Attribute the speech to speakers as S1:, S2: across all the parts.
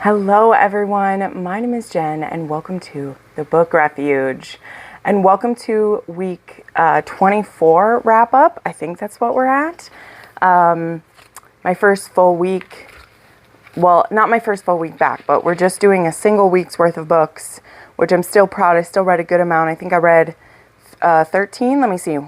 S1: Hello everyone, my name is Jen and welcome to the Book Refuge and welcome to week 24 wrap up. I think that's what we're at. My first full week, well, not my first full week back, but we're just doing a single week's worth of books, which I'm still proud. I still read a good amount. I think I read 13, let me see.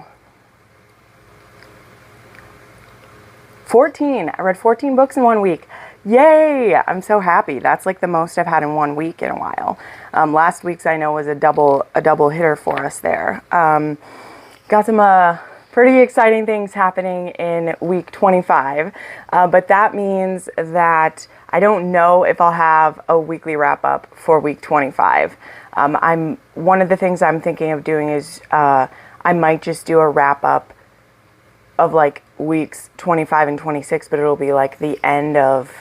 S1: 14. I read 14 books in 1 week. Yay! I'm so happy. That's like the most I've had in 1 week in a while. Last week's I know was a double hitter for us there. Got some pretty exciting things happening in week 25, but that means that I don't know if I'll have a weekly wrap up for week 25. One of the things I'm thinking of doing is I might just do a wrap up of like weeks 25 and 26, but it'll be like the end of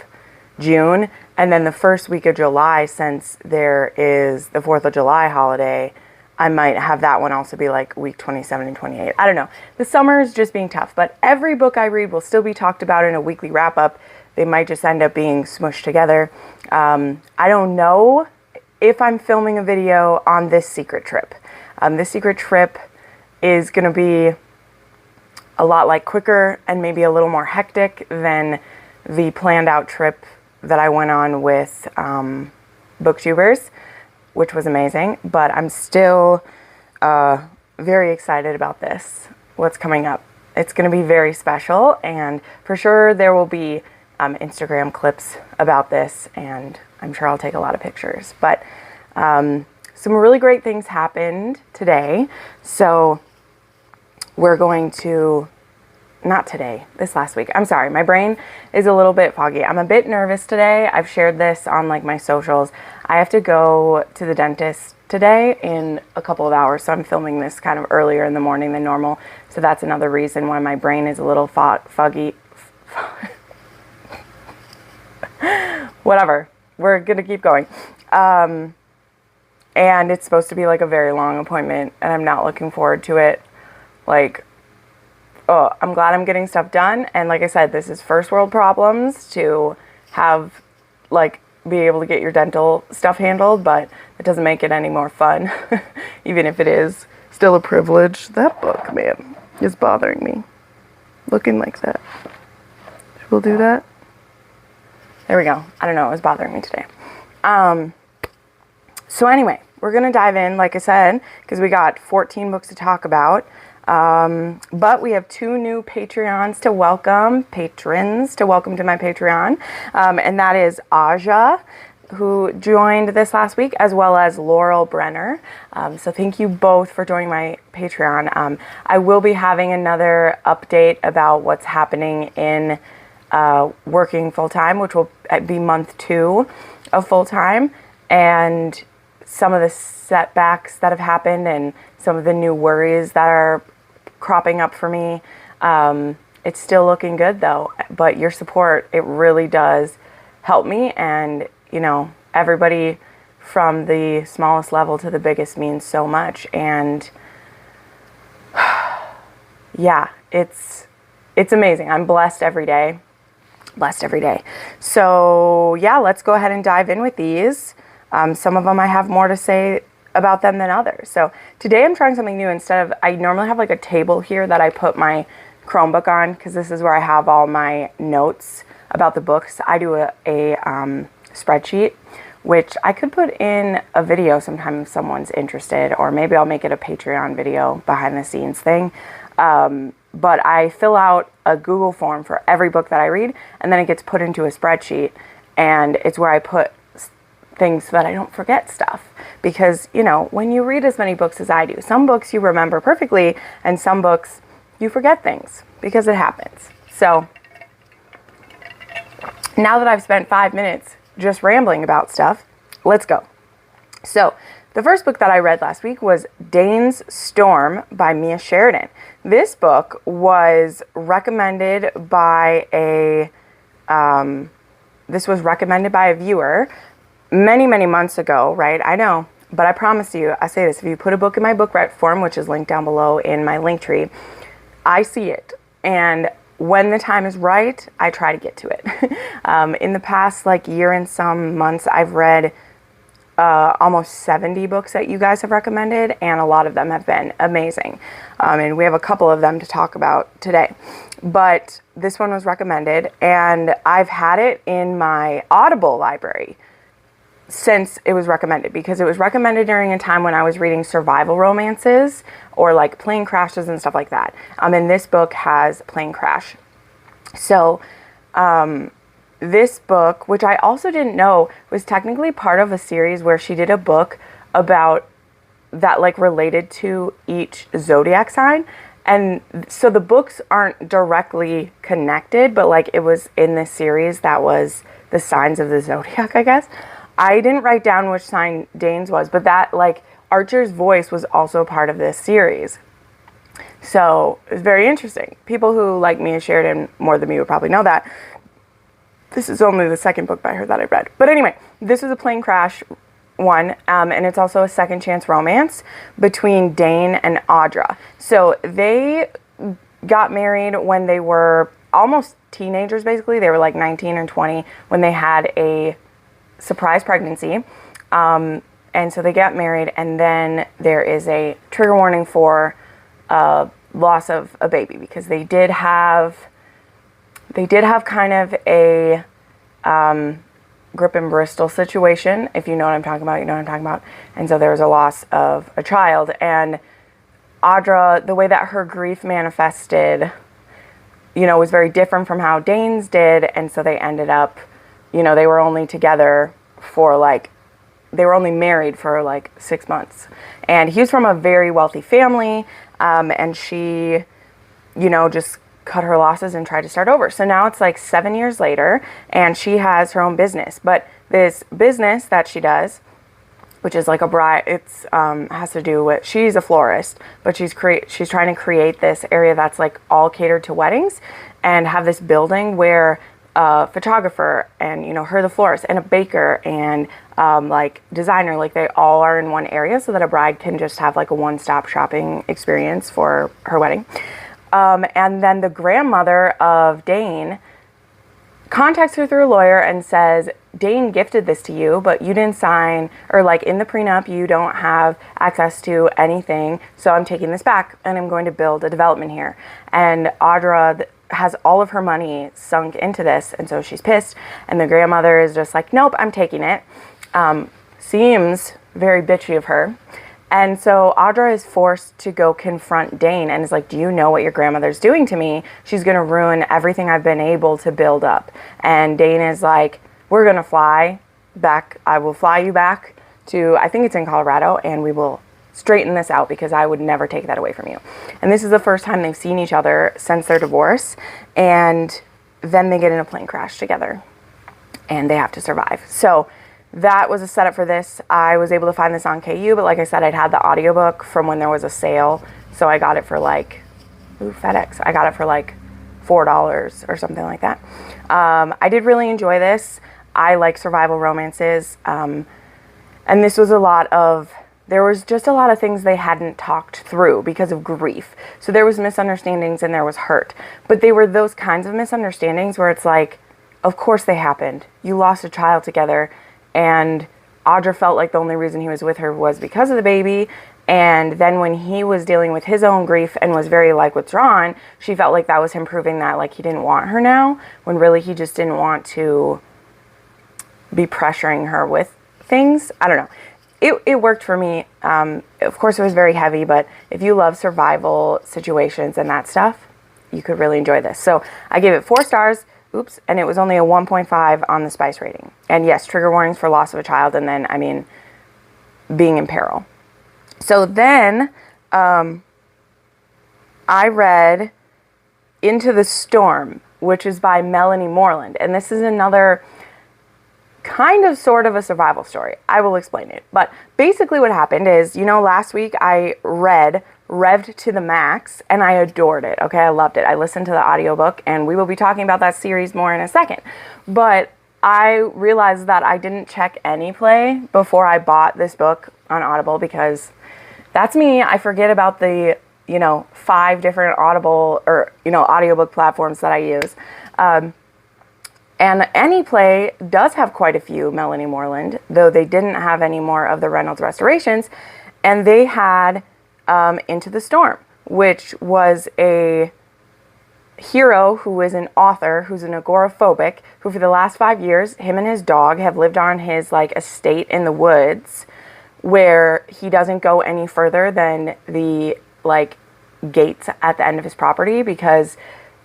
S1: June, and then the first week of July, since there is the 4th of July holiday, I might have that one also be like week 27 and 28. I don't know. The summer is just being tough, but every book I read will still be talked about in a weekly wrap up. They might just end up being smushed together. I don't know if I'm filming a video on this secret trip. This secret trip is going to be a lot like quicker and maybe a little more hectic than the planned out trip that I went on with Booktubers, which was amazing, but I'm still very excited about this, what's coming up. It's going to be very special, and for sure there will be Instagram clips about this, and I'm sure I'll take a lot of pictures. But some really great things happened today, so we're going to... Not today, this last week. I'm sorry, my brain is a little bit foggy. I'm a bit nervous today. I've shared this on like my socials. I have to go to the dentist today in a couple of hours, so I'm filming this kind of earlier in the morning than normal. So that's another reason why my brain is a little foggy. Whatever, we're gonna keep going. And it's supposed to be like a very long appointment, and I'm not looking forward to it. Oh, I'm glad I'm getting stuff done. And like I said, this is first world problems to have, like, be able to get your dental stuff handled, but it doesn't make it any more fun, even if it is still a privilege. That book, man, is bothering me. Looking like that. We'll do that. There we go. I don't know. It was bothering me today. So anyway, we're going to dive in, like I said, because we got 14 books to talk about. But we have 2 new patrons to welcome to my Patreon. And that is Aja, who joined this last week, as well as Laurel Brenner. So thank you both for joining my Patreon. I will be having another update about what's happening in working full-time, which will be month 2 of full-time, and some of the setbacks that have happened and some of the new worries that are cropping up for me. It's still looking good though, but your support, it really does help me, and you know, everybody from the smallest level to the biggest means so much. And yeah, it's amazing. I'm blessed every day. So yeah, let's go ahead and dive in with these. Some of them I have more to say about them than others. So today I'm trying something new. Instead of, I normally have like a table here that I put my Chromebook on, because this is where I have all my notes about the books. I do a spreadsheet, which I could put in a video sometime if someone's interested, or maybe I'll make it a Patreon video behind the scenes thing. But I fill out a Google form for every book that I read, and then it gets put into a spreadsheet, and it's where I put things so that I don't forget stuff. Because, you know, when you read as many books as I do, some books you remember perfectly, and some books you forget things, because it happens. So now that I've spent 5 minutes just rambling about stuff, let's go. So the first book that I read last week was Dane's Storm by Mia Sheridan. This book was recommended by a viewer many, many months ago, right? I know, but I promise you, I say this, if you put a book in my book rec form, which is linked down below in my link tree, I see it. And when the time is right, I try to get to it. In the past like year and some months, I've read almost 70 books that you guys have recommended, and a lot of them have been amazing. And we have a couple of them to talk about today. But this one was recommended, and I've had it in my Audible library since it was recommended, because it was recommended during a time when I was reading survival romances or like plane crashes and stuff like that. And this book has plane crash. So this book, which I also didn't know, was technically part of a series where she did a book about that like related to each zodiac sign. And so the books aren't directly connected, but like it was in this series that was the signs of the zodiac, I guess. I didn't write down which sign Dane's was, but that like Archer's voice was also part of this series. So it was very interesting. People who like me and shared in more than me would probably know that. This is only the second book by her that I read. But anyway, this was a plane crash one, and it's also a second chance romance between Dane and Audra. So they got married when they were almost teenagers, basically. They were like 19 or 20 when they had a surprise pregnancy. And so they got married, and then there is a trigger warning for loss of a baby, because they did have kind of a Grip and Bristol situation. If you know what I'm talking about, you know what I'm talking about. And so there was a loss of a child, and Audra, the way that her grief manifested, you know, was very different from how Dane's did. And so they ended up, you know, they were only together for like, they were only married for like 6 months. And he was from a very wealthy family, and she, you know, just cut her losses and tried to start over. So now it's like 7 years later, and she has her own business. But this business that she does, which is like a bride, it's has to do with, she's a florist, but she's trying to create this area that's like all catered to weddings, and have this building where a photographer and, you know, her, the florist, and a baker and like designer, like they all are in one area, so that a bride can just have like a one-stop shopping experience for her wedding. And then the grandmother of Dane contacts her through a lawyer and says, Dane gifted this to you, but you didn't sign, or like in the prenup, you don't have access to anything. So I'm taking this back, and I'm going to build a development here. And Audra has all of her money sunk into this, and so she's pissed. And the grandmother is just like, nope, I'm taking it. Seems very bitchy of her. And so Audra is forced to go confront Dane, and is like, do you know what your grandmother's doing to me? She's going to ruin everything I've been able to build up. And Dane is like, we're going to fly back. I will fly you back to, I think it's in Colorado, and we will straighten this out, because I would never take that away from you. And this is the first time they've seen each other since their divorce. And then they get in a plane crash together, and they have to survive. So that was a setup for this. I was able to find this on KU, but like I said, I'd had the audiobook from when there was a sale. So I got it for like, FedEx. I got it for like $4 or something like that. I did really enjoy this. I like survival romances. And this was there was just a lot of things they hadn't talked through because of grief. So there was misunderstandings and there was hurt. But they were those kinds of misunderstandings where it's like, of course they happened. You lost a child together. And Audra felt like the only reason he was with her was because of the baby. And then when he was dealing with his own grief and was very like withdrawn, she felt like that was him proving that like he didn't want her now, when really he just didn't want to be pressuring her with things. I don't know. It worked for me. Of course, it was very heavy, but if you love survival situations and that stuff, you could really enjoy this. So I gave it 4 stars. And it was only a 1.5 on the Spice rating. And yes, trigger warnings for loss of a child, and then, I mean, being in peril. So then I read Into the Storm, which is by Melanie Moreland. And this is another kind of sort of a survival story. I will explain it. But basically what happened is, you know, last week I read Revved to the Max, and I adored it. Okay, I loved it. I listened to the audiobook, and we will be talking about that series more in a second. But I realized that I didn't check any play before I bought this book on Audible, because that's me. I forget about the you know, 5 different Audible or, you know, audiobook platforms that I use. And Any Play does have quite a few Melanie Moreland, though they didn't have any more of the Reynolds Restorations. And they had Into the Storm, which was a hero who is an author who's an agoraphobic, who for the last 5 years, him and his dog have lived on his like estate in the woods, where he doesn't go any further than the like gates at the end of his property because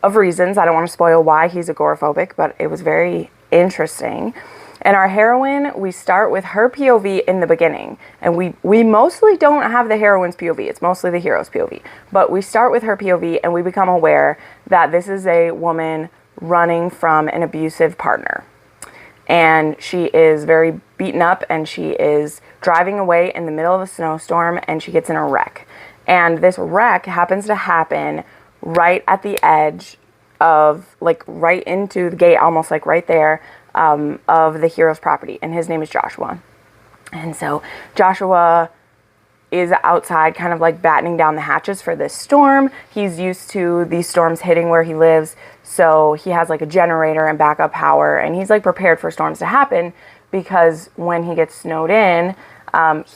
S1: of reasons. I don't want to spoil why he's agoraphobic, but it was very interesting. And our heroine, we start with her POV in the beginning. And we mostly don't have the heroine's POV. It's mostly the hero's POV. But we start with her POV and we become aware that this is a woman running from an abusive partner. And she is very beaten up and she is driving away in the middle of a snowstorm and she gets in a wreck. And this wreck happens to happen right at the edge of, like, right into the gate, almost like right there, of the hero's property. And his name is Joshua. And so Joshua is outside kind of like battening down the hatches for this storm. He's used to these storms hitting where he lives. So he has like a generator and backup power. And he's like prepared for storms to happen because when he gets snowed in,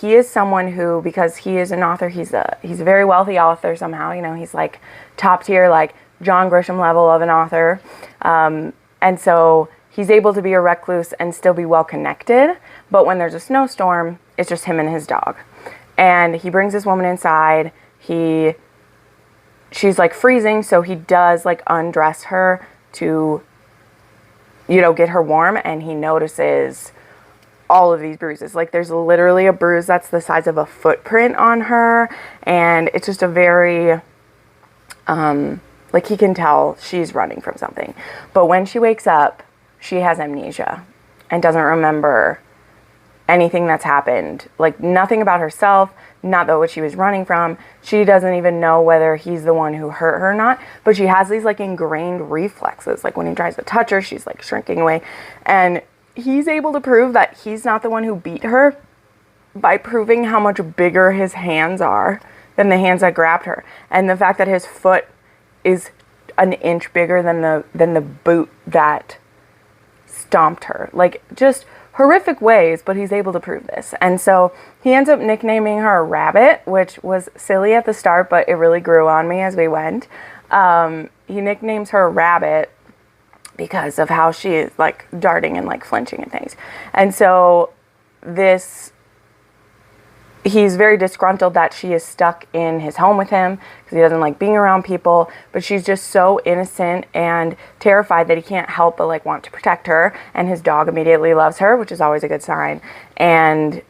S1: he is someone who, because he is an author, he's a very wealthy author somehow, you know, he's like top tier, like John Grisham level of an author. And so he's able to be a recluse and still be well connected. But when there's a snowstorm, it's just him and his dog. And he brings this woman inside. She's like freezing. So he does like undress her to, you know, get her warm. And he notices all of these bruises. Like there's literally a bruise that's the size of a footprint on her. And it's just a very, like he can tell she's running from something. But when she wakes up, she has amnesia and doesn't remember anything that's happened. Like nothing about herself, not about what she was running from. She doesn't even know whether he's the one who hurt her or not. But she has these like ingrained reflexes. Like when he tries to touch her, she's like shrinking away. And he's able to prove that he's not the one who beat her by proving how much bigger his hands are than the hands that grabbed her. And the fact that his foot is an inch bigger than the boot that stomped her. Like just horrific ways, but he's able to prove this. And so he ends up nicknaming her Rabbit, which was silly at the start, but it really grew on me as we went. He nicknames her Rabbit because of how she is like darting and like flinching and things. And so he's very disgruntled that she is stuck in his home with him because he doesn't like being around people, but she's just so innocent and terrified that he can't help but like want to protect her. And his dog immediately loves her, which is always a good sign. And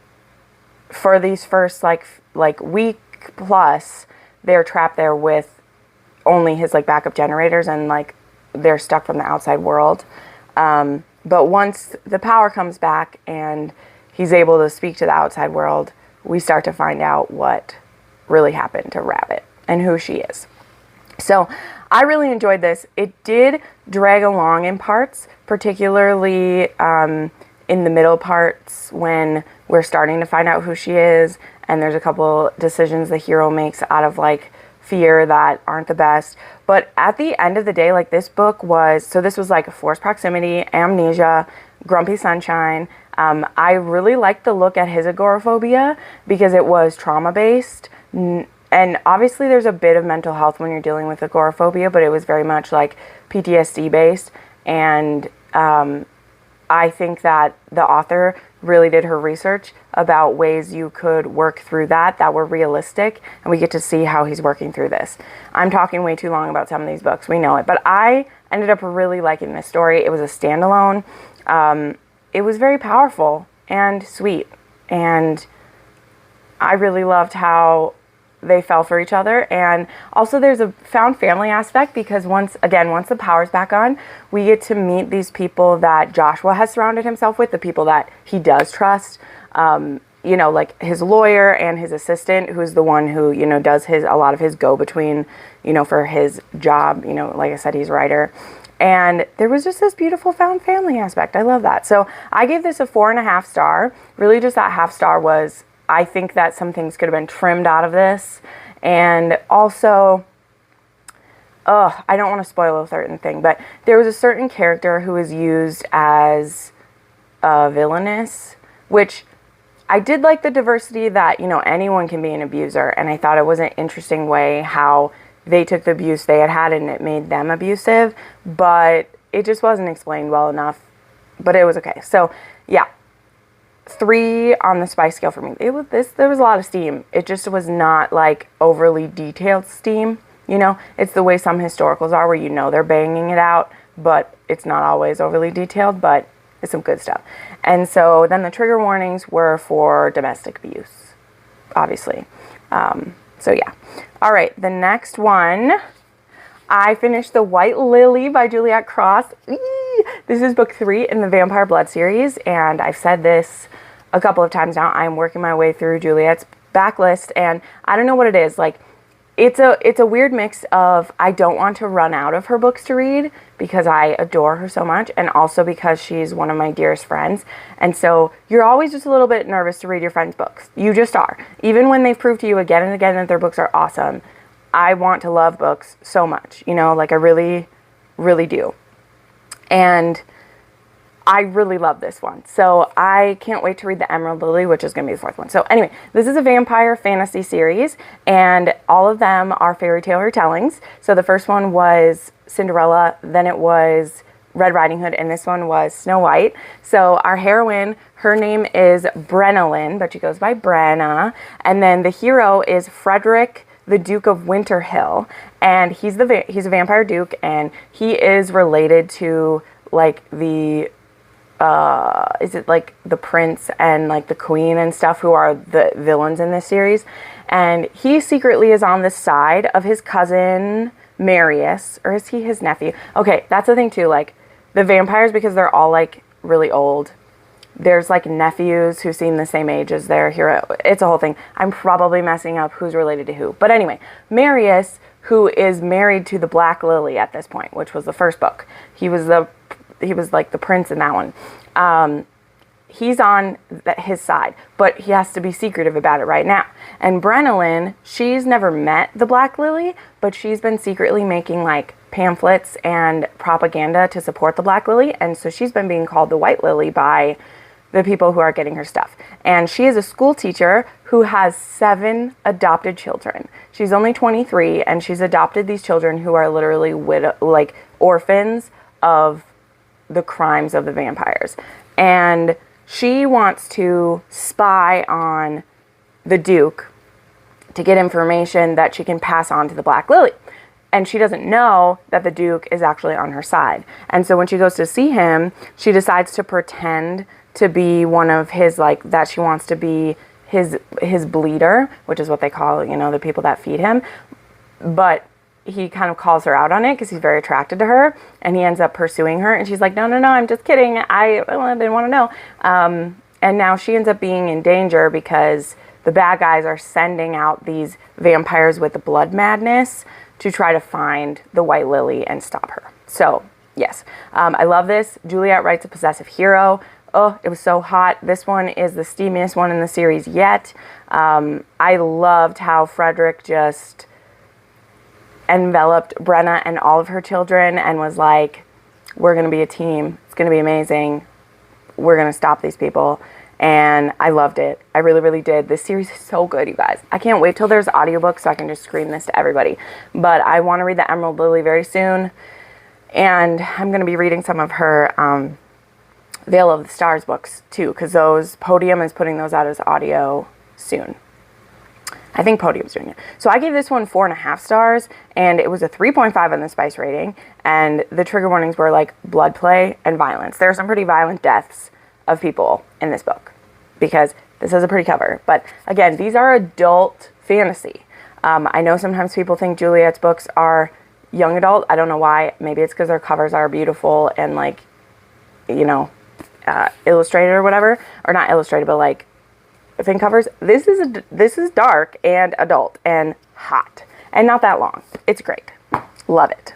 S1: for these first like week plus, they're trapped there with only his like backup generators and like they're stuck from the outside world. But once the power comes back and he's able to speak to the outside world, we start to find out what really happened to Rabbit and who she is. So I really enjoyed this. It did drag along in parts, particularly in the middle parts when we're starting to find out who she is. And there's a couple decisions the hero makes out of like fear that aren't the best. But at the end of the day, like this book was, so this was like forced proximity, amnesia, grumpy sunshine. I really liked the look at his agoraphobia because it was trauma-based. And obviously there's a bit of mental health when you're dealing with agoraphobia, but it was very much like PTSD-based. And I think that the author really did her research about ways you could work through that were realistic, and we get to see how he's working through this. I'm talking way too long about some of these books, we know it, but I ended up really liking this story. It was a standalone. It was very powerful and sweet, and I really loved how they fell for each other. And also there's a found family aspect because once the power's back on, we get to meet these people that Joshua has surrounded himself with, the people that he does trust, you know, like his lawyer and his assistant, who's the one who, you know, does a lot of his go-between, you know, for his job. You know, like I said, he's a writer. And there was just this beautiful found family aspect. I love that. So I gave this a 4.5 star. Really just that half star was, I think that some things could have been trimmed out of this And also, I don't want to spoil a certain thing, but there was a certain character who was used as villainous, which I did like the diversity that, you know, anyone can be an abuser, and I thought it was an interesting way how they took the abuse they had and it made them abusive, but it just wasn't explained well enough, but it was okay. So yeah, 3 on the spice scale for me. There was a lot of steam. It just was not like overly detailed steam, you know. It's the way some historicals are, where you know they're banging it out, but it's not always overly detailed, but it's some good stuff. And so then the trigger warnings were for domestic abuse, obviously. So yeah. All right, the next one, I finished The White Lily by Juliet Cross. This is book 3 in the Vampire Blood series, and I've said this a couple of times now. I'm working my way through Juliet's backlist, and I don't know what it is. Like, it's a weird mix of, I don't want to run out of her books to read because I adore her so much, and also because she's one of my dearest friends. And so you're always just a little bit nervous to read your friends' books. You just are. Even when they've proved to you again and again that their books are awesome, I want to love books so much, you know, like I really, really do. And I really love this one. So I can't wait to read The Emerald Lily, which is going to be the 4th one. So anyway, this is a vampire fantasy series, and all of them are fairy tale retellings. So the first one was Cinderella, then it was Red Riding Hood, and this one was Snow White. So our heroine, her name is Brennelyn, but she goes by Brenna. And then the hero is Frederick, the Duke of Winterhill, and he's a vampire duke, and he is related to like the is it like the prince and like the queen and stuff, who are the villains in this series. And he secretly is on the side of his cousin Marius, or is he his nephew? Okay, that's the thing too, like the vampires, because they're all like really old, there's like nephews who seem the same age as their hero. It's a whole thing. I'm probably messing up who's related to who, but anyway, Marius, who is married to the Black Lily at this point, which was the first book, he was like the prince in that one. He's on his side, but he has to be secretive about it right now. And Brennelyn, she's never met the Black Lily, but she's been secretly making like pamphlets and propaganda to support the Black Lily, and so she's been being called the White Lily by the people who are getting her stuff. And she is a school teacher who has 7 adopted children. She's only 23, and she's adopted these children who are literally like orphans of the crimes of the vampires. And she wants to spy on the Duke to get information that she can pass on to the Black Lily. And she doesn't know that the Duke is actually on her side. And so when she goes to see him, she decides to pretend to be one of his, like, that she wants to be his bleeder, which is what they call, you know, the people that feed him. But he kind of calls her out on it because he's very attracted to her, and he ends up pursuing her, and she's like, no, I'm just kidding. I didn't want to know. And now she ends up being in danger because the bad guys are sending out these vampires with the blood madness to try to find the White Lily and stop her. So yes, I love this. Juliet writes a possessive hero. Oh, it was so hot. This one is the steamiest one in the series yet. I loved how Frederick just enveloped Brenna and all of her children and was like, we're going to be a team. It's going to be amazing. We're going to stop these people. And I loved it. I really, really did. This series is so good, you guys. I can't wait till there's audiobooks so I can just scream this to everybody. But I want to read The Emerald Lily very soon. And I'm going to be reading some of her Veil of the Stars books too, because those Podium is putting those out as audio soon. I think Podium's doing it. So I gave this one 4.5 stars, and it was a 3.5 on the spice rating, and the trigger warnings were like blood play and violence. There are some pretty violent deaths of people in this book because this has a pretty cover. But again, these are adult fantasy. I know sometimes people think Juliet's books are young adult. I don't know why. Maybe it's because their covers are beautiful and like, you know, illustrated or whatever, or not illustrated, but like thing covers. This is dark and adult and hot and not that long. It's great. Love it.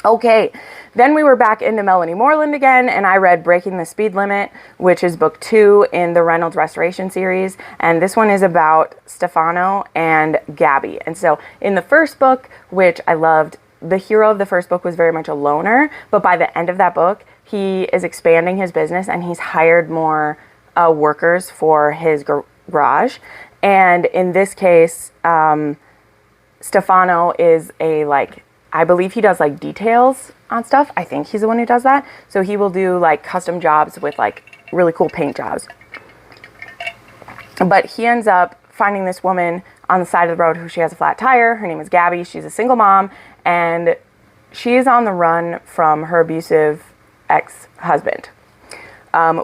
S1: Okay, then we were back into Melanie Moreland again, and I read Breaking the Speed Limit, which is book 2 in the Reynolds Restoration series, and this one is about Stefano and Gabby. And so in the first book, which I loved, the hero of the first book was very much a loner, but by the end of that book, he is expanding his business, and he's hired more workers for his garage. And in this case, Stefano is I believe he does like details on stuff. I think he's the one who does that. So he will do like custom jobs with like really cool paint jobs. But he ends up finding this woman on the side of the road who she has a flat tire. Her name is Gabby. She's a single mom, and she is on the run from her abusive ex-husband,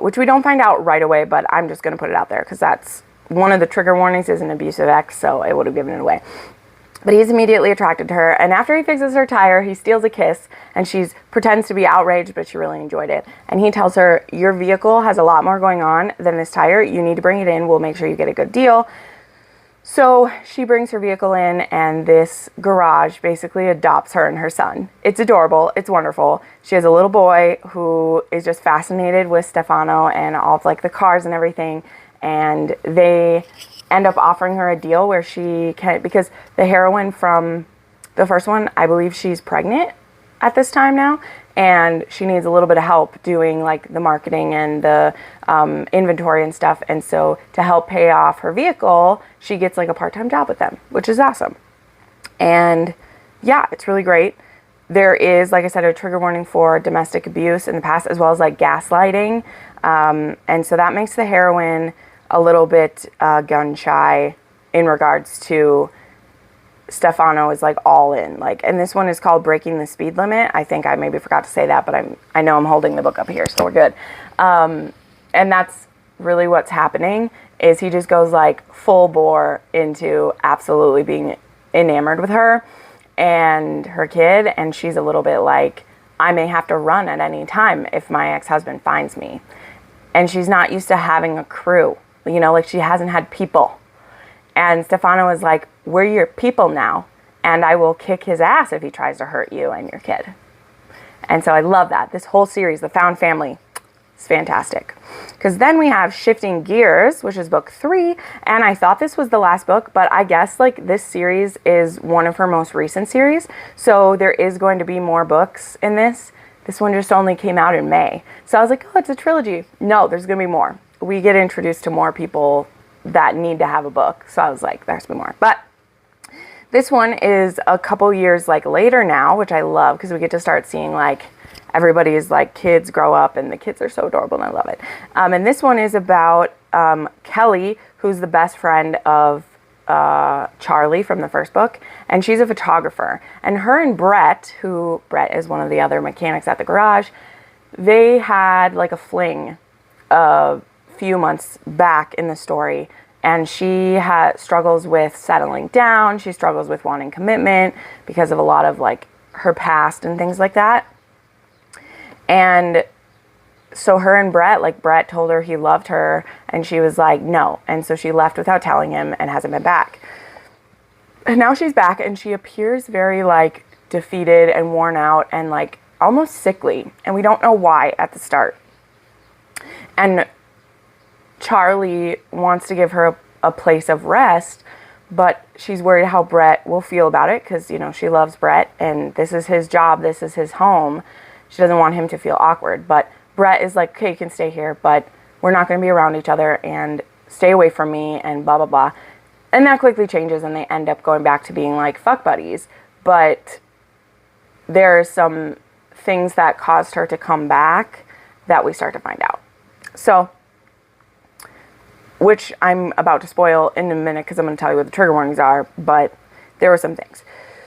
S1: which we don't find out right away, but I'm just going to put it out there because that's one of the trigger warnings is an abusive ex, so I would have given it away. But he's immediately attracted to her, and after he fixes her tire, he steals a kiss, and she pretends to be outraged, but she really enjoyed it. And he tells her, your vehicle has a lot more going on than this tire. You need to bring it in. We'll make sure you get a good deal. So she brings her vehicle in, and this garage basically adopts her and her son. It's adorable. It's wonderful. She has a little boy who is just fascinated with Stefano and all of like the cars and everything, and they end up offering her a deal where she can, because the heroine from the first one, I believe she's pregnant at this time now, and she needs a little bit of help doing like the marketing and the inventory and stuff. And so to help pay off her vehicle, she gets like a part-time job with them, which is awesome. And yeah, it's really great. There is, like I said, a trigger warning for domestic abuse in the past, as well as like gaslighting. And so that makes the heroine a little bit gun shy in regards to Stefano is like all in, like, and this one is called Breaking the Speed Limit. I think I maybe forgot to say that, but I know I'm holding the book up here, so we're good. And that's really what's happening is he just goes like full bore into absolutely being enamored with her and her kid, and she's a little bit like, I may have to run at any time if my ex-husband finds me. And she's not used to having a crew. You know, like she hasn't had people. And Stefano is like, we're your people now, and I will kick his ass if he tries to hurt you and your kid. And so I love that. This whole series, The Found Family, is fantastic. Because then we have Shifting Gears, which is book 3, and I thought this was the last book, but I guess like this series is one of her most recent series, so there is going to be more books in this. This one just only came out in May. So I was like, oh, it's a trilogy. No, there's going to be more. We get introduced to more people that need to have a book. So I was like, there's be more. But this one is a couple years like later now, which I love because we get to start seeing like everybody's like kids grow up, and the kids are so adorable and I love it. And this one is about Kelly, who's the best friend of Charlie from the first book, and she's a photographer. And her and Brett is one of the other mechanics at the garage, they had like a fling few months back in the story, and she struggles with settling down. She struggles with wanting commitment because of a lot of like her past and things like that. And so her and Brett, like Brett told her he loved her, and she was like, no. And so she left without telling him and hasn't been back. And now she's back, and she appears very like defeated and worn out and like almost sickly, and we don't know why at the start. And Charlie wants to give her a place of rest, but she's worried how Brett will feel about it because, you know, she loves Brett and this is his job, this is his home. She doesn't want him to feel awkward, but Brett is like, okay, you can stay here, but we're not going to be around each other and stay away from me and blah, blah, blah. And that quickly changes, and they end up going back to being like fuck buddies, but there are some things that caused her to come back that we start to find out. So, which I'm about to spoil in a minute because I'm going to tell you what the trigger warnings are, but there were some things.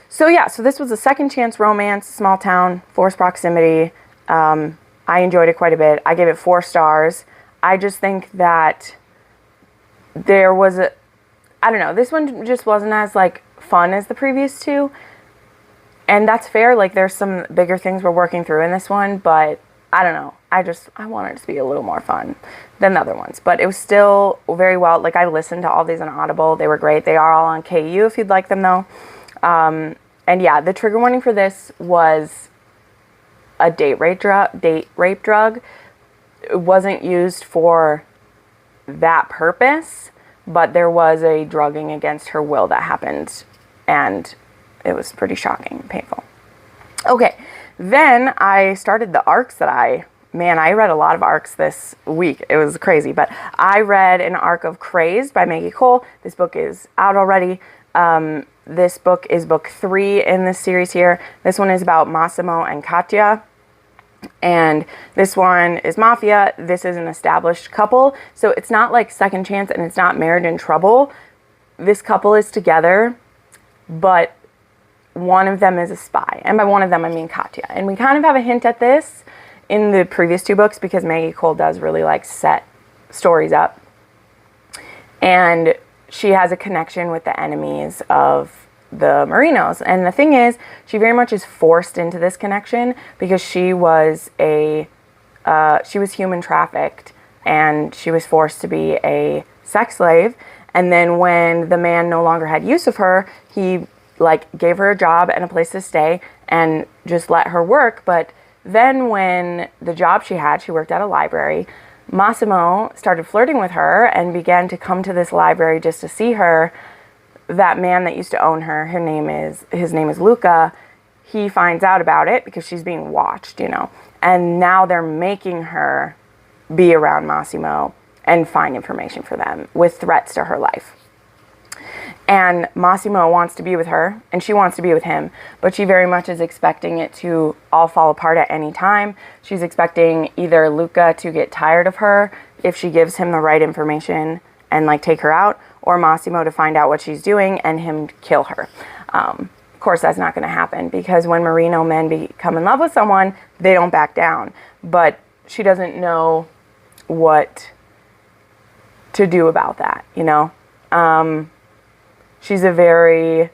S1: So yeah, so this was a second chance romance, small town, forced proximity. I enjoyed it quite a bit. I gave it 4 stars. I just think that there was I don't know, this one just wasn't as like fun as the previous 2. And that's fair, like there's some bigger things we're working through in this one, but I don't know. I wanted it to be a little more fun than the other ones. But it was still very well, like I listened to all these on Audible. They were great. They are all on KU if you'd like them though. And yeah, the trigger warning for this was a date rape drug. It wasn't used for that purpose, but there was a drugging against her will that happened, and it was pretty shocking and painful. Okay, then I started the arcs that I read a lot of arcs this week. It was crazy, but I read an arc of Craze by Maggie Cole. This book is out already. This book is book 3 in this series here. This one is about Massimo and Katya. And this one is mafia. This is an established couple. So it's not like Second Chance and it's not Married in Trouble. This couple is together, but one of them is a spy. And by one of them, I mean Katya. And we kind of have a hint at this in the previous 2 books because Maggie Cole does really like set stories up. And she has a connection with the enemies of the Merinos. And the thing is, she very much is forced into this connection because she was human trafficked and she was forced to be a sex slave. And then when the man no longer had use of her, he like gave her a job and a place to stay and just let her work. But then when the job she had, she worked at a library, Massimo started flirting with her and began to come to this library just to see her. That man that used to own her, his name is Luca, he finds out about it because she's being watched, you know. And now they're making her be around Massimo and find information for them with threats to her life. And Massimo wants to be with her and she wants to be with him, but she very much is expecting it to all fall apart at any time. She's expecting either Luca to get tired of her if she gives him the right information and like take her out, or Massimo to find out what she's doing and him kill her. Of course, that's not going to happen because when Merino men become in love with someone, they don't back down. But she doesn't know what to do about that, you know? She's a very,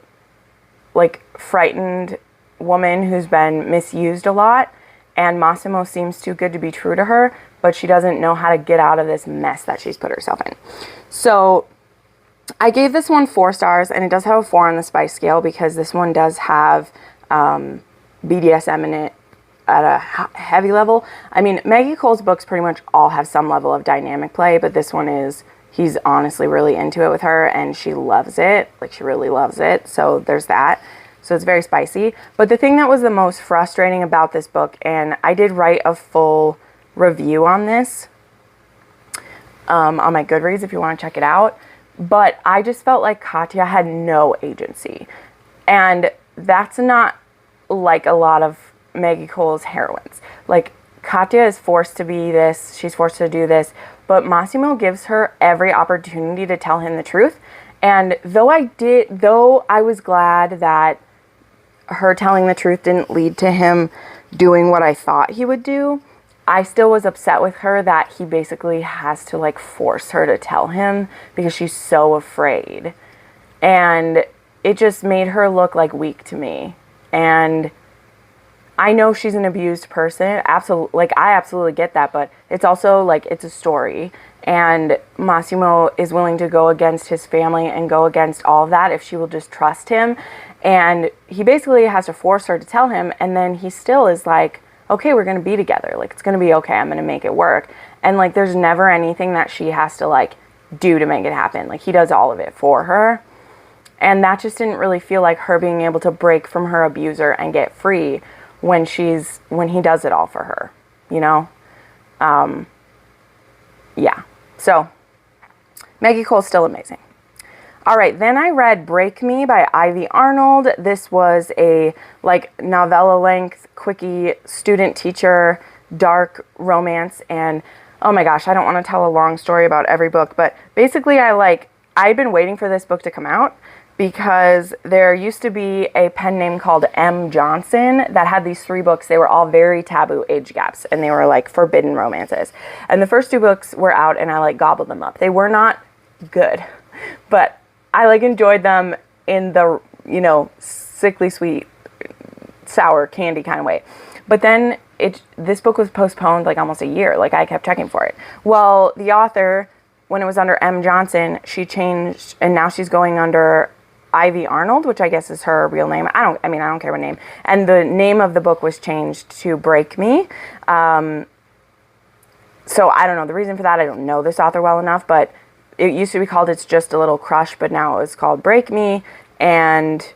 S1: like, frightened woman who's been misused a lot, and Massimo seems too good to be true to her, but she doesn't know how to get out of this mess that she's put herself in. So I gave this one 4 stars, and it does have a 4 on the spice scale because this one does have BDSM in it at a heavy level. I mean, Maggie Cole's books pretty much all have some level of dynamic play, but this one is, he's honestly really into it with her, and she loves it. Like, she really loves it. So there's that. So it's very spicy. But the thing that was the most frustrating about this book, and I did write a full review on this on my Goodreads if you want to check it out, but I just felt like Katya had no agency. And that's not like a lot of Maggie Cole's heroines. Like, Katya is forced to be this, she's forced to do this, but Massimo gives her every opportunity to tell him the truth. And though I was glad that her telling the truth didn't lead to him doing what I thought he would do, I still was upset with her that he basically has to like force her to tell him because she's so afraid. And it just made her look like weak to me. And I know she's an abused person. Absolutely, like, I absolutely get that, but it's also like, it's a story. And Massimo is willing to go against his family and go against all of that if she will just trust him. And he basically has to force her to tell him, and then he still is like, okay, we're going to be together. Like, it's going to be okay. I'm going to make it work. And like, there's never anything that she has to like do to make it happen. Like, he does all of it for her. And that just didn't really feel like her being able to break from her abuser and get free when he does it all for her, you know? Yeah. So Maggie Cole's still amazing. All right, then I read Break Me by Ivy Arnold. This was a like novella length, quickie, student teacher, dark romance. And oh my gosh, I don't want to tell a long story about every book, but basically I'd been waiting for this book to come out because there used to be a pen name called M. Johnson that had these 3 books. They were all very taboo age gaps, and they were like forbidden romances. And the first 2 books were out, and I like gobbled them up. They were not good, but I like enjoyed them in the, you know, sickly sweet, sour candy kind of way. But then this book was postponed like almost a year. Like, I kept checking for it. Well, the author, when it was under M. Johnson, she changed, and now she's going under Ivy Arnold, which I guess is her real name. I don't care what name. And the name of the book was changed to Break Me. So I don't know the reason for that. I don't know this author well enough, but it used to be called It's Just a Little Crush, but now it's called Break Me. And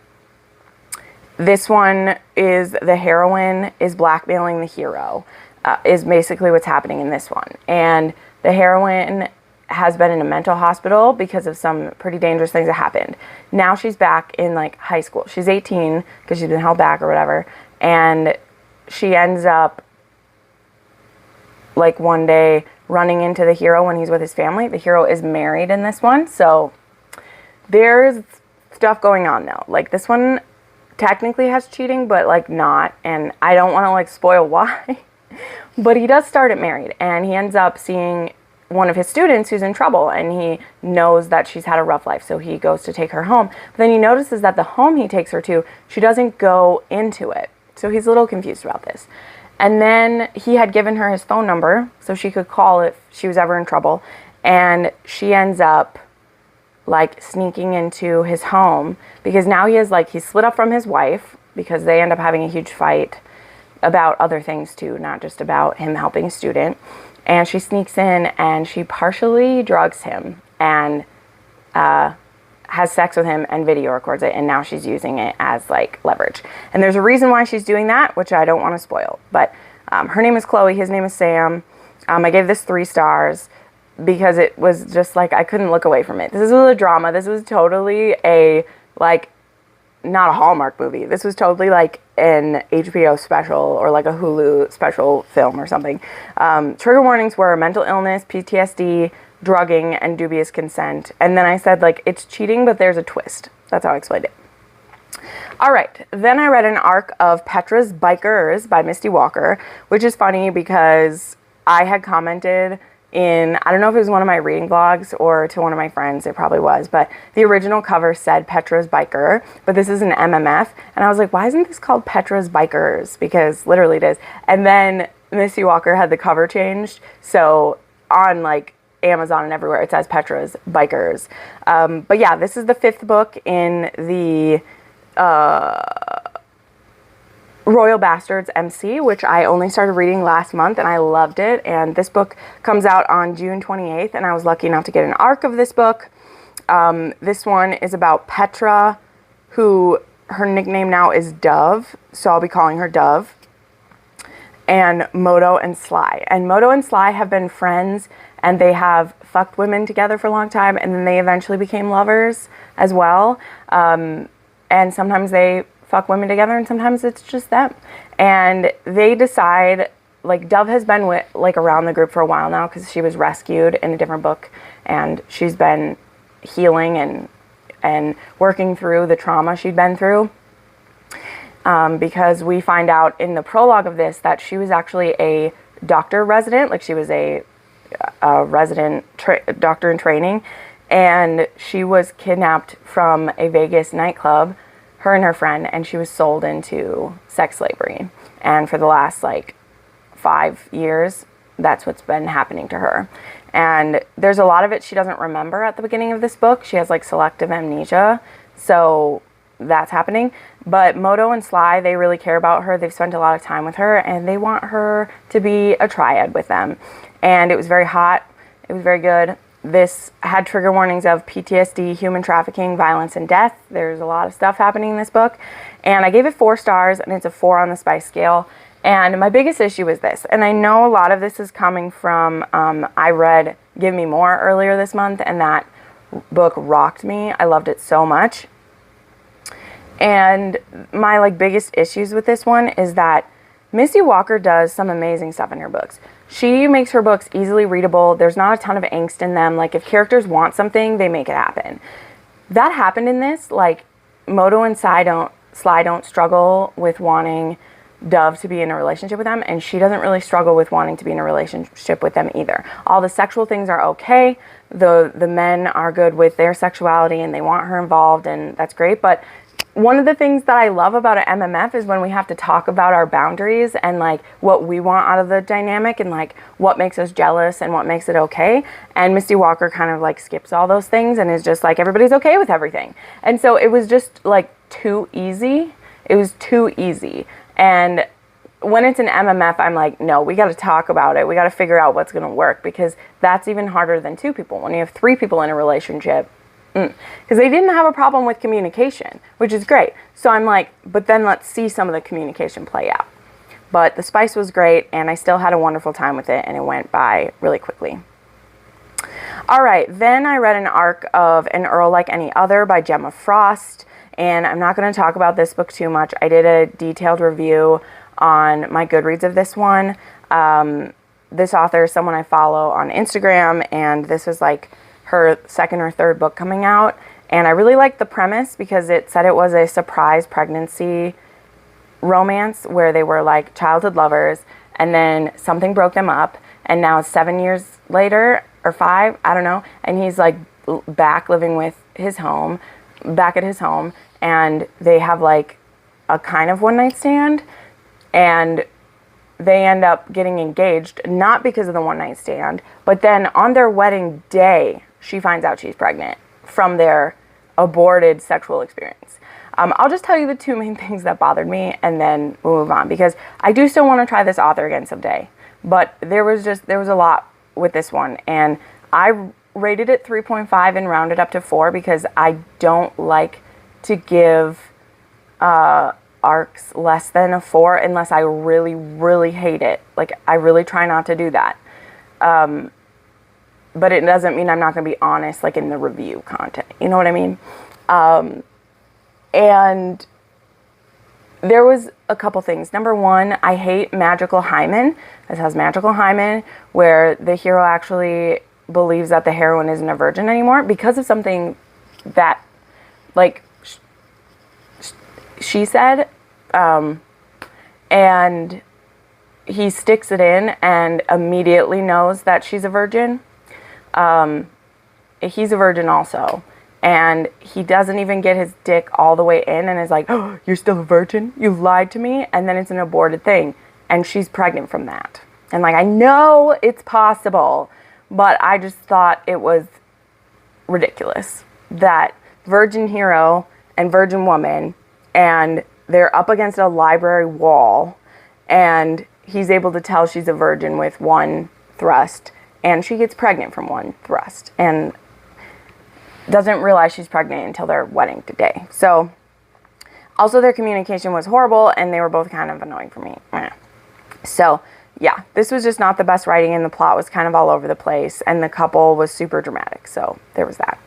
S1: this one is the heroine is blackmailing the hero, is basically what's happening in this one. And the heroine has been in a mental hospital because of some pretty dangerous things that happened. Now she's back in like high school. She's 18 because she's been held back or whatever. And she ends up like one day running into the hero when he's with his family. The hero is married in this one. So there's stuff going on though. Like this one technically has cheating, but like not. And I don't want to like spoil why. But he does start it married. And he ends up seeing one of his students who's in trouble. And he knows that she's had a rough life. So he goes to take her home. But then he notices that the home he takes her to, she doesn't go into it. So he's a little confused about this. And then he had given her his phone number so she could call if she was ever in trouble. And she ends up like sneaking into his home because now he's split up from his wife because they end up having a huge fight about other things too, not just about him helping a student. And she sneaks in and she partially drugs him and has sex with him and video records it, and now she's using it as like leverage. And there's a reason why she's doing that, which I don't want to spoil, but her name is Chloe, his name is Sam. I gave this 3 stars because it was just like I couldn't look away from it. This was a drama. This was totally a like not a Hallmark movie. This was totally like an HBO special or like a Hulu special film or something. Trigger warnings were mental illness, PTSD, drugging, and dubious consent. And then I said, like, it's cheating, but there's a twist. That's how I explained it. All right. Then I read an arc of Petra's Bikers by Misty Walker, which is funny because I had commented in, I don't know if it was one of my reading blogs or to one of my friends, it probably was, but the original cover said Petra's Biker, but this is an MMF. And I was like, why isn't this called Petra's Bikers? Because literally it is. And then Misty Walker had the cover changed. So on like Amazon and everywhere, it says Petra's Bikers. But yeah, this is the 5th book in the Royal Bastards MC, which I only started reading last month and I loved it. And this book comes out on June 28th and I was lucky enough to get an arc of this book. This one is about Petra, who her nickname now is Dove, so I'll be calling her Dove, and Moto and Sly. And Moto and Sly have been friends and they have fucked women together for a long time, and then they eventually became lovers as well. And sometimes they fuck women together and sometimes it's just them. And they decide, like, Dove has been with, like, around the group for a while now because she was rescued in a different book and she's been healing and working through the trauma she'd been through. Because we find out in the prologue of this that she was actually a doctor resident, like she was a resident doctor in training, and she was kidnapped from a Vegas nightclub, her and her friend, and she was sold into sex slavery. And for the last like 5 years, that's what's been happening to her. And there's a lot of it she doesn't remember at the beginning of this book. She has like selective amnesia, so that's happening. But Moto and Sly, they really care about her. They've spent a lot of time with her and they want her to be a triad with them. And it was very hot. It was very good. This had trigger warnings of PTSD, human trafficking, violence, and death. There's a lot of stuff happening in this book. And I gave it 4 stars, and it's a 4 on the spice scale. And my biggest issue is this. And I know a lot of this is coming from, I read Give Me More earlier this month, and that book rocked me. I loved it so much. And my like biggest issues with this one is that Misty Walker does some amazing stuff in her books. She makes her books easily readable. There's not a ton of angst in them. Like if characters want something, they make it happen. That happened in this. Like Moto and Sly don't struggle with wanting Dove to be in a relationship with them, and she doesn't really struggle with wanting to be in a relationship with them either. All the sexual things are okay. The men are good with their sexuality and they want her involved, and that's great. But one of the things that I love about an MMF is when we have to talk about our boundaries and like what we want out of the dynamic and like what makes us jealous and what makes it okay. And Misty Walker kind of like skips all those things and is just like, everybody's okay with everything. And so it was just like too easy. It was too easy. And when it's an MMF, I'm like, no, we got to talk about it. We got to figure out what's going to work, because that's even harder than 2 people. When you have 3 people in a relationship, because they didn't have a problem with communication, which is great. So I'm like, but then let's see some of the communication play out. But the spice was great, and I still had a wonderful time with it, and it went by really quickly. All right, then I read an arc of An Earl Like Any Other by Gemma Frost, and I'm not going to talk about this book too much. I did a detailed review on my Goodreads of this one. This author is someone I follow on Instagram, and this is like her 2nd or 3rd book coming out, and I really liked the premise because it said it was a surprise pregnancy romance where they were like childhood lovers, and then something broke them up, and now it's 7 years later, or 5, I don't know, and he's like back living with his home, back at his home, and they have like a kind of one-night stand, and they end up getting engaged, not because of the one-night stand, but then on their wedding day, she finds out she's pregnant from their aborted sexual experience. I'll just tell you the 2 main things that bothered me, and then we'll move on, because I do still want to try this author again someday. But there was a lot with this one, and I rated it 3.5 and rounded up to 4 because I don't like to give arcs less than a 4 unless I really, really hate it. Like, I really try not to do that. But it doesn't mean I'm not going to be honest, like in the review content. You know what I mean? And there was a couple things. Number 1, I hate magical hymen. This has magical hymen, where the hero actually believes that the heroine isn't a virgin anymore because of something that, like, she said. And he sticks it in and immediately knows that she's a virgin. He's a virgin also, and he doesn't even get his dick all the way in and is like, oh, you're still a virgin? You lied to me? And then it's an aborted thing, and she's pregnant from that. And like, I know it's possible, but I just thought it was ridiculous that virgin hero and virgin woman, and they're up against a library wall, and he's able to tell she's a virgin with one thrust, and she gets pregnant from one thrust, and doesn't realize she's pregnant until their wedding day. So, also their communication was horrible, and they were both kind of annoying for me. So, yeah, this was just not the best writing, and the plot was kind of all over the place, and the couple was super dramatic, so there was that.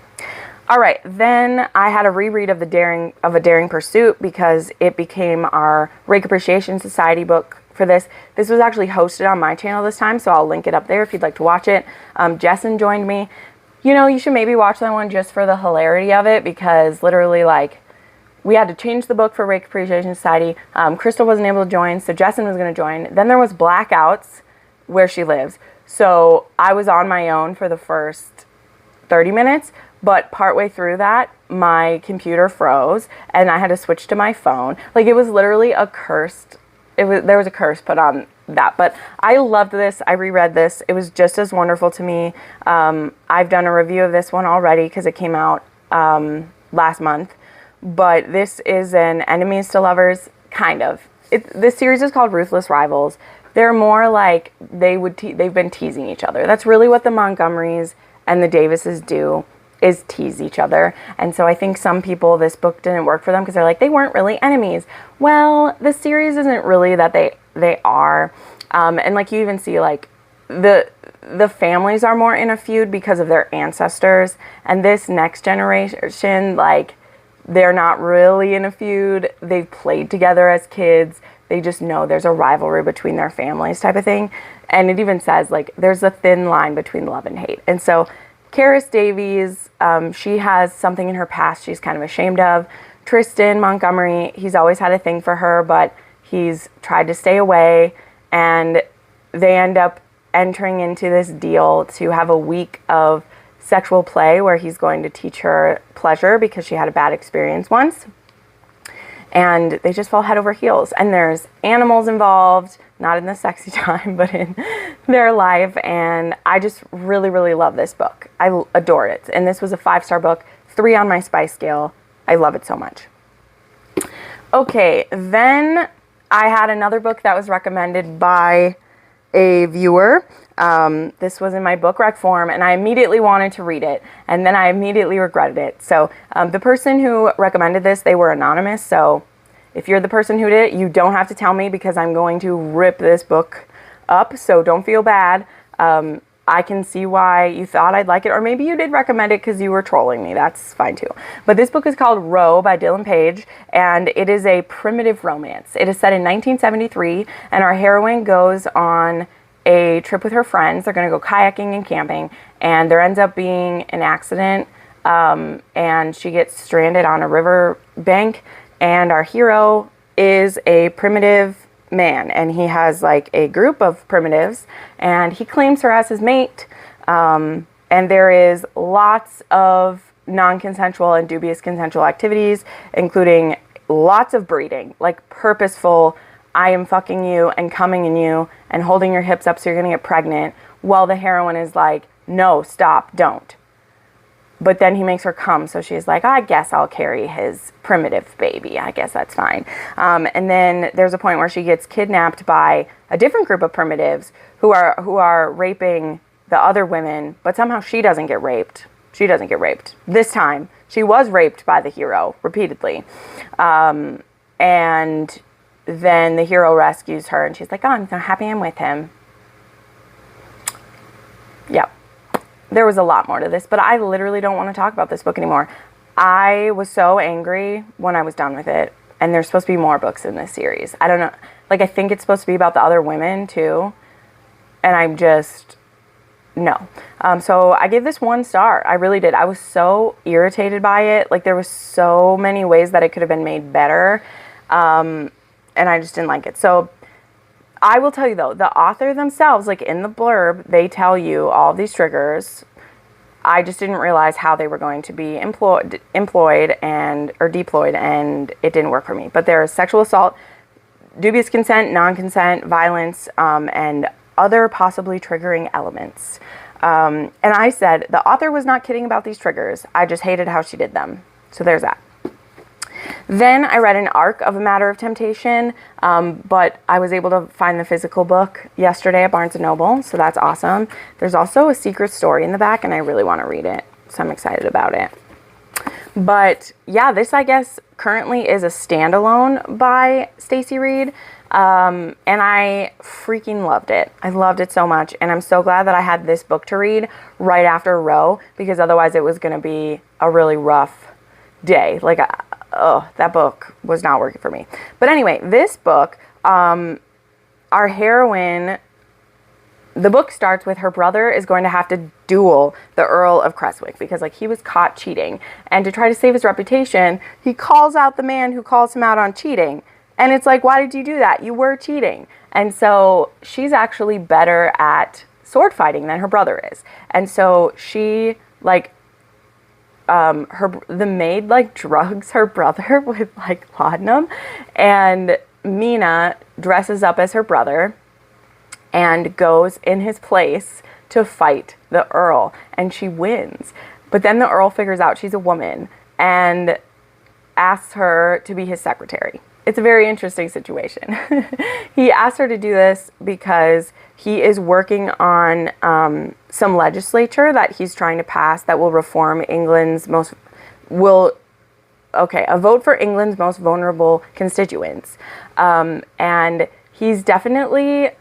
S1: All right, then I had a reread of A Daring Pursuit because it became our Rake Appreciation Society book for this. This was actually hosted on my channel this time, so I'll link it up there if you'd like to watch it. Jesson joined me. You know, you should maybe watch that one just for the hilarity of it, because literally, like, we had to change the book for Rake Appreciation Society. Crystal wasn't able to join, so Jesson was going to join. Then there was blackouts where she lives, so I was on my own for the first 30 minutes, but partway through that, my computer froze, and I had to switch to my phone. Like, it was literally a cursed, there was a curse put on that, but I loved this. I reread this. It was just as wonderful to me. I've done a review of this one already because it came out last month, but this is an enemies to lovers, kind of. This series is called Ruthless Rivals. They're more like they've been teasing each other. That's really what the Montgomerys and the Davises do, is tease each other. And so I think some people, this book didn't work for them because they're like, they weren't really enemies. Well, the series isn't really that they are. And like, you even see like the families are more in a feud because of their ancestors, and this next generation, like, they're not really in a feud. They've played together as kids. They just know there's a rivalry between their families, type of thing. And it even says, like, there's a thin line between love and hate. And so Karis Davies, she has something in her past she's kind of ashamed of. Tristan Montgomery, he's always had a thing for her, but he's tried to stay away. And they end up entering into this deal to have a week of sexual play where he's going to teach her pleasure because she had a bad experience once. and they just fall head over heels. And there's animals involved, not in the sexy time, but in their life. And I just really, really love this book. I adore it. And this was a 5-star book, 3 on my spice scale. I love it so much. Okay, then I had another book that was recommended by a viewer. This was in my book rec form, and I immediately wanted to read it, and then I immediately regretted it. So the person who recommended this, they were anonymous, so if you're the person who did it, you don't have to tell me, because I'm going to rip this book up, so don't feel bad. I can see why you thought I'd like it, or maybe you did recommend it because you were trolling me. That's fine too. But this book is called Row by Dylan Page, and it is a primitive romance. It is set in 1973, and our heroine goes on a trip with her friends. They're going to go kayaking and camping, and there ends up being an accident, and she gets stranded on a river bank, and our hero is a primitive man, and he has like a group of primitives, and he claims her as his mate, and there is lots of non-consensual and dubious consensual activities, including lots of breeding, like purposeful, I am fucking you and coming in you and holding your hips up so you're gonna get pregnant, while the heroine is like, no, stop, don't. But then he makes her come, so she's like, I guess I'll carry his primitive baby. I guess that's fine. And then there's a point where she gets kidnapped by a different group of primitives who are raping the other women, but somehow she doesn't get raped. She doesn't get raped. This time, she was raped by the hero repeatedly. And then the hero rescues her, and she's like, oh, I'm so happy I'm with him. Yep. There was a lot more to this, but I literally don't want to talk about this book anymore. I was so angry when I was done with it, and there's supposed to be more books in this series. I don't know. Like, I think it's supposed to be about the other women, too, and I'm just, no. So I gave this 1 star. I really did. I was so irritated by it. Like, there was so many ways that it could have been made better, and I just didn't like it. So I will tell you, though, the author themselves, like in the blurb, they tell you all these triggers. I just didn't realize how they were going to be employed or deployed, and it didn't work for me. But there is sexual assault, dubious consent, non-consent, violence, and other possibly triggering elements. And I said, the author was not kidding about these triggers. I just hated how she did them. So there's that. Then I read an arc of A Matter of Temptation, but I was able to find the physical book yesterday at Barnes & Noble, so that's awesome. There's also a secret story in the back, and I really want to read it, so I'm excited about it. But yeah, this, I guess, currently is a standalone by Stacy Reed, and I freaking loved it. I loved it so much, and I'm so glad that I had this book to read right after Row, because otherwise it was going to be a really rough day. Like, oh, that book was not working for me. But anyway, this book, our heroine, the book starts with her brother is going to have to duel the Earl of Creswick because, like, he was caught cheating. And to try to save his reputation, he calls out the man who calls him out on cheating. And it's like, why did you do that? You were cheating. And so she's actually better at sword fighting than her brother is. And so she, like, the maid, like, drugs her brother with, like, laudanum, and Mina dresses up as her brother and goes in his place to fight the Earl, and she wins. But then the Earl figures out she's a woman and asks her to be his secretary. It's a very interesting situation. He asked her to do this because he is working on some legislature that he's trying to pass that will reform England's a vote for England's most vulnerable constituents. And he's definitely,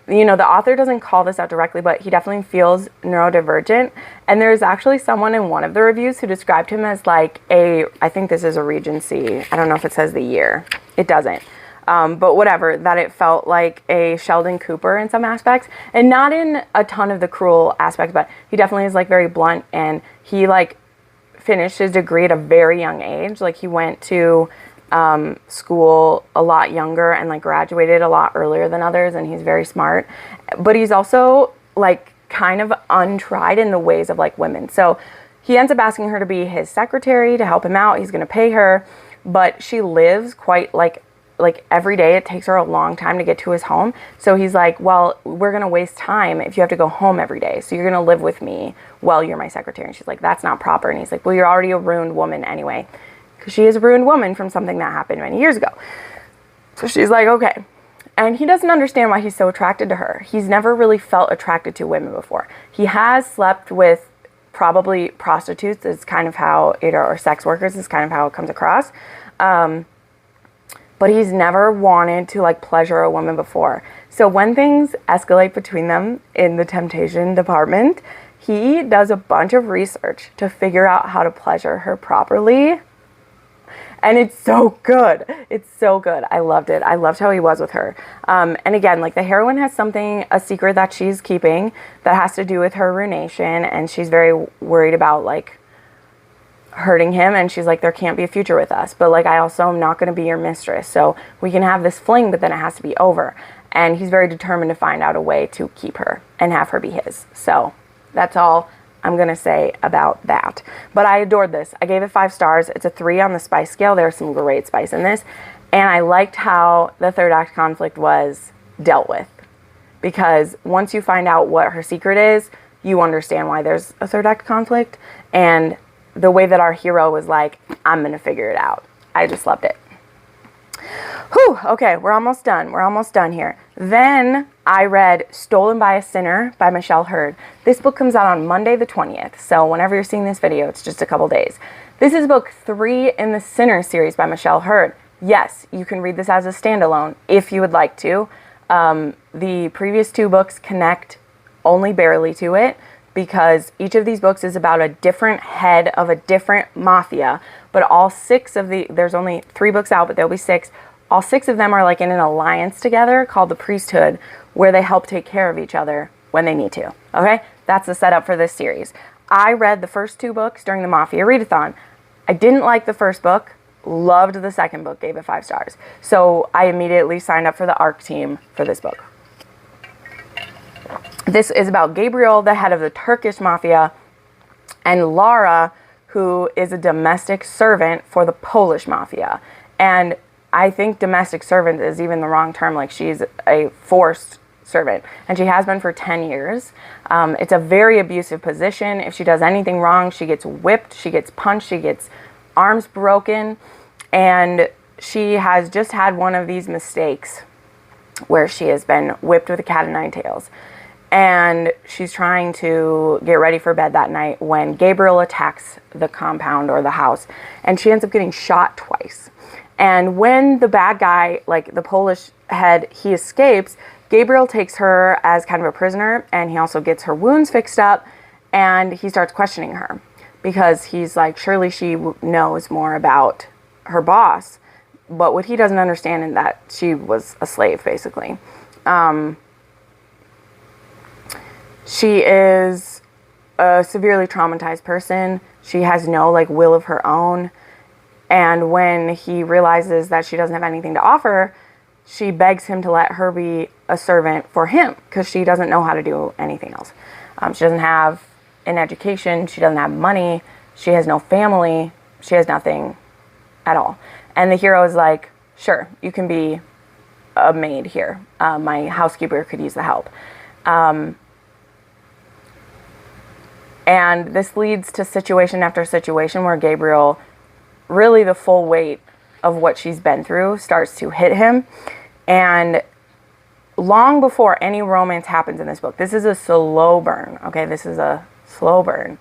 S1: you know, the author doesn't call this out directly, but he definitely feels neurodivergent. And there's actually someone in one of the reviews who described him as like I think this is a Regency. I don't know if it says the year. It doesn't. But whatever, that it felt like a Sheldon Cooper in some aspects, and not in a ton of the cruel aspects, but he definitely is like very blunt, and he like finished his degree at a very young age. Like, he went to school a lot younger and like graduated a lot earlier than others, and he's very smart, but he's also like kind of untried in the ways of like women. So he ends up asking her to be his secretary to help him out. He's going to pay her. but she lives quite like every day it takes her a long time to get to his home. So he's like, well, we're going to waste time if you have to go home every day. So you're going to live with me while you're my secretary. And she's like, that's not proper. And he's like, well, you're already a ruined woman anyway. Because she is a ruined woman from something that happened many years ago. So she's like, okay. And he doesn't understand why he's so attracted to her. He's never really felt attracted to women before. He has slept with probably prostitutes is kind of how it, or sex workers is kind of how it comes across. But he's never wanted to like pleasure a woman before. So when things escalate between them in the temptation department, he does a bunch of research to figure out how to pleasure her properly. And it's so good. It's so good. I loved it. I loved how he was with her. And again, like the heroine has a secret that she's keeping that has to do with her ruination. And she's very worried about like hurting him, and she's like, there can't be a future with us, but like I also am not going to be your mistress, so we can have this fling, but then it has to be over. And he's very determined to find out a way to keep her and have her be his. So that's all I'm going to say about that. But I adored this. I gave it 5 stars. It's a 3 on the spice scale. There's some great spice in this, and I liked how the third act conflict was dealt with, because once you find out what her secret is, you understand why there's a third act conflict. And the way that our hero was like, I'm going to figure it out. I just loved it. Whew, okay, we're almost done. We're almost done here. Then I read Stolen by a Sinner by Michelle Hurd. This book comes out on Monday the 20th. So whenever you're seeing this video, it's just a couple days. This is book 3 in the Sinner series by Michelle Hurd. Yes, you can read this as a standalone if you would like to. The previous 2 books connect only barely to it, because each of these books is about a different head of a different mafia, but all 6 of there's only 3 books out, but there'll be 6. All 6 of them are like in an alliance together called the Priesthood, where they help take care of each other when they need to. Okay? That's the setup for this series. I read the first 2 books during the Mafia Readathon. I didn't like the first book, loved the second book, gave it 5 stars. So I immediately signed up for the ARC team for this book. This is about Gabriel, the head of the Turkish mafia, and Lara, who is a domestic servant for the Polish mafia. And I think domestic servant is even the wrong term. Like, she's a forced servant, and she has been for 10 years. It's a very abusive position. If she does anything wrong, she gets whipped, she gets punched, she gets arms broken. And she has just had one of these mistakes where she has been whipped with a cat o' nine tails. And she's trying to get ready for bed that night when Gabriel attacks the compound or the house, and she ends up getting shot twice. And when the bad guy, like the Polish head, he escapes, Gabriel takes her as kind of a prisoner, and he also gets her wounds fixed up, and he starts questioning her because he's like, surely she knows more about her boss. But what he doesn't understand is that she was a slave, basically. She is a severely traumatized person. She has no like will of her own. And when he realizes that she doesn't have anything to offer, she begs him to let her be a servant for him, because she doesn't know how to do anything else. She doesn't have an education. She doesn't have money. She has no family. She has nothing at all. And the hero is like, sure, you can be a maid here. My housekeeper could use the help. And this leads to situation after situation where Gabriel, really the full weight of what she's been through starts to hit him. And long before any romance happens in this book, this is a slow burn, okay? This is a slow burn.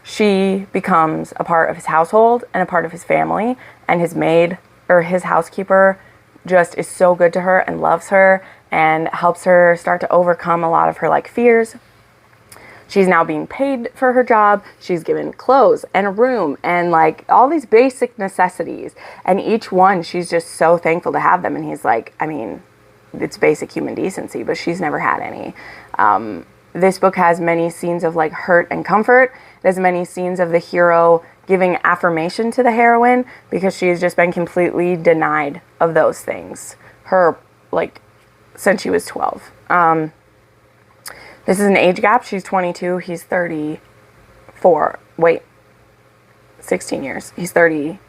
S1: She becomes a part of his household and a part of his family, and his maid, or his housekeeper, just is so good to her and loves her and helps her start to overcome a lot of her like fears. She's now being paid for her job. She's given clothes and a room and like all these basic necessities. And each one, she's just so thankful to have them. And he's like, I mean, it's basic human decency, but she's never had any. This book has many scenes of like hurt and comfort. It has many scenes of the hero giving affirmation to the heroine, because she has just been completely denied of those things. Her, like, since she was 12. This is an age gap. She's 22. He's 34. Wait. 16 years. He's 30.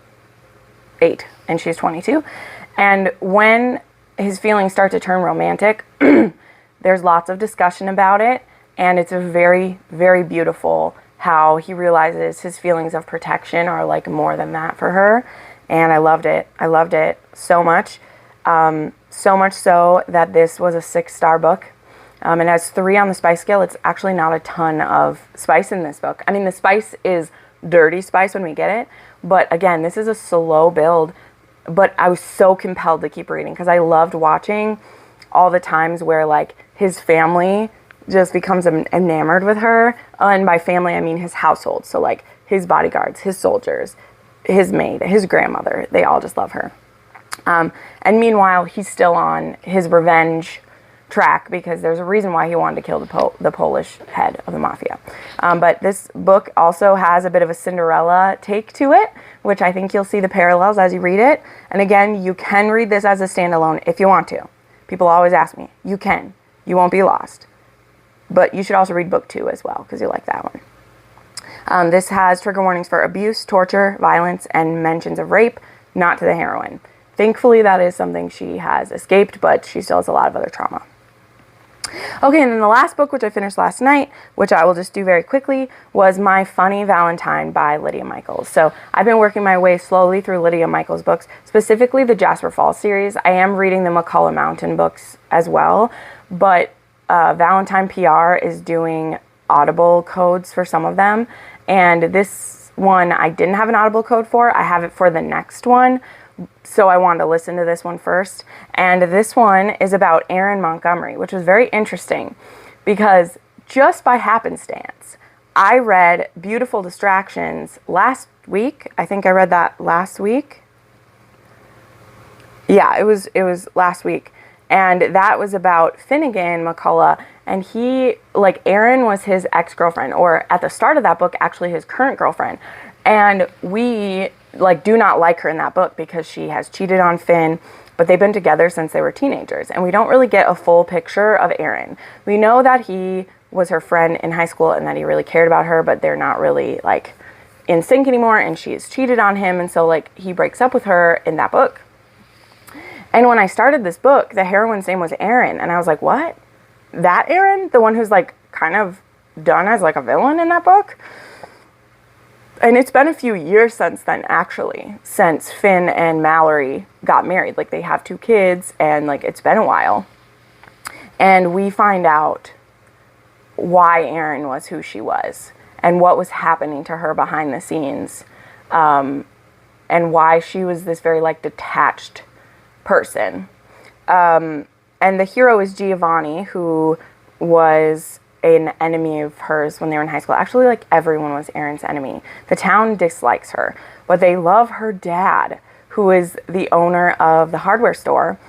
S1: 8 and she's 22. And when his feelings start to turn romantic, there's lots of discussion about it, and it's a very, very beautiful how he realizes his feelings of protection are like more than that for her. And I loved it. I loved it so much. So much so that this was a 6-star book. It has 3 on the spice scale. It's actually not a ton of spice in this book. I mean, the spice is dirty spice when we get it. But again, this is a slow build. But I was so compelled to keep reading because I loved watching all the times where like his family just becomes enamored with her. And by family, I mean his household. So like his bodyguards, his soldiers, his maid, his grandmother, they all just love her. And meanwhile, he's still on his revenge track because there's a reason why he wanted to kill the Polish head of the mafia. But this book also has a bit of a Cinderella take to it, which I think you'll see the parallels as you read it. And again, you can read this as a standalone if you want to. People always ask me. You can. You won't be lost. But you should also read book 2 as well because you like that one. This has trigger warnings for abuse, torture, violence, and mentions of rape, not to the heroine. Thankfully, that is something she has escaped, but she still has a lot of other trauma. Okay, and then the last book, which I finished last night, which I will just do very quickly, was My Funny Valentine by Lydia Michaels. So I've been working my way slowly through Lydia Michaels' books, specifically the Jasper Falls series. I am reading the McCullough Mountain books as well, but Valentine PR is doing Audible codes for some of them, and this one I didn't have an Audible code for. I have it for the next one, so I wanted to listen to this one first. And this one is about Erin Montgomery, which was very interesting because just by happenstance, I read Beautiful Distractions last week. I think I read that last week. Yeah, it was last week. And that was about Finnegan McCullough, and he, like, Erin was his ex-girlfriend, or at the start of that book, actually his current girlfriend. And we, like, do not like her in that book because she has cheated on Finn, but they've been together since they were teenagers. And we don't really get a full picture of Erin. We know that he was her friend in high school and that he really cared about her, but they're not really, like, in sync anymore, and she's cheated on him, and so, like, he breaks up with her in that book. And when I started this book, the heroine's name was Erin, and I was like, what? That Erin? The one who's, like, kind of done as, like, a villain in that book? And it's been a few years since then, actually, since Finn and Mallory got married. Like, they have 2 kids, and, like, it's been a while. And we find out why Erin was who she was, and what was happening to her behind the scenes, and why she was this very, like, detached person. And the hero is Giovanni, who was an enemy of hers when they were in high school. Actually, like, everyone was Erin's enemy. The town dislikes her, but they love her dad, who is the owner of the hardware store,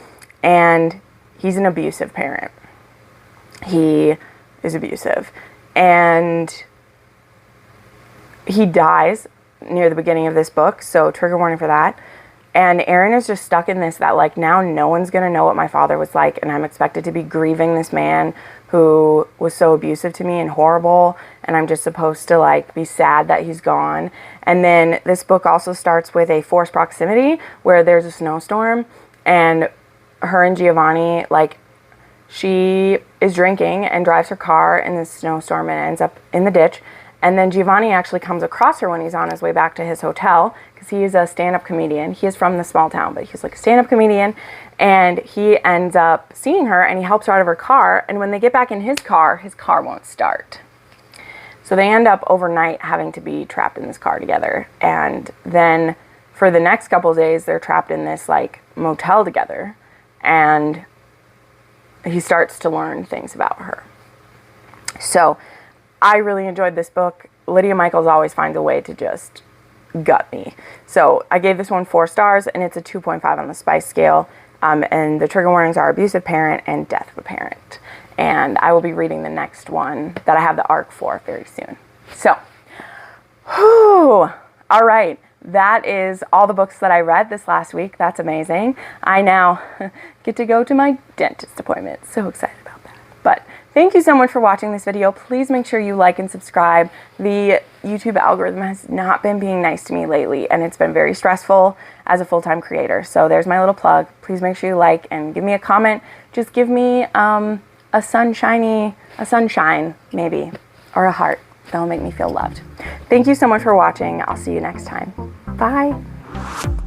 S1: and he's an abusive parent. He is abusive, and he dies near the beginning of this book, so trigger warning for that. And Erin is just stuck in this, that, like, now no one's going to know what my father was like, and I'm expected to be grieving this man who was so abusive to me and horrible, and I'm just supposed to, like, be sad that he's gone. And then this book also starts with a forced proximity where there's a snowstorm, and her and Giovanni, like, she is drinking and drives her car in this snowstorm and ends up in the ditch. And then Giovanni actually comes across her when he's on his way back to his hotel, because he is a stand-up comedian. He is from the small town, but he's like a stand-up comedian, and he ends up seeing her, and he helps her out of her car, and when they get back in his car won't start. So they end up overnight having to be trapped in this car together, and then for the next couple of days, they're trapped in this, like, motel together, and he starts to learn things about her. So I really enjoyed this book. Lydia Michaels always finds a way to just gut me. So I gave this one 4 stars, and it's a 2.5 on the spice scale. And the trigger warnings are abusive parent and death of a parent. And I will be reading the next one that I have the arc for very soon. So, all right. That is all the books that I read this last week. That's amazing. I now get to go to my dentist appointment. So excited about that. But thank you so much for watching this video. Please make sure you like and subscribe. The YouTube algorithm has not been being nice to me lately, and it's been very stressful as a full-time creator. So there's my little plug. Please make sure you like and give me a comment. Just give me a sunshine maybe, or a heart. That'll make me feel loved. Thank you so much for watching. I'll see you next time. Bye.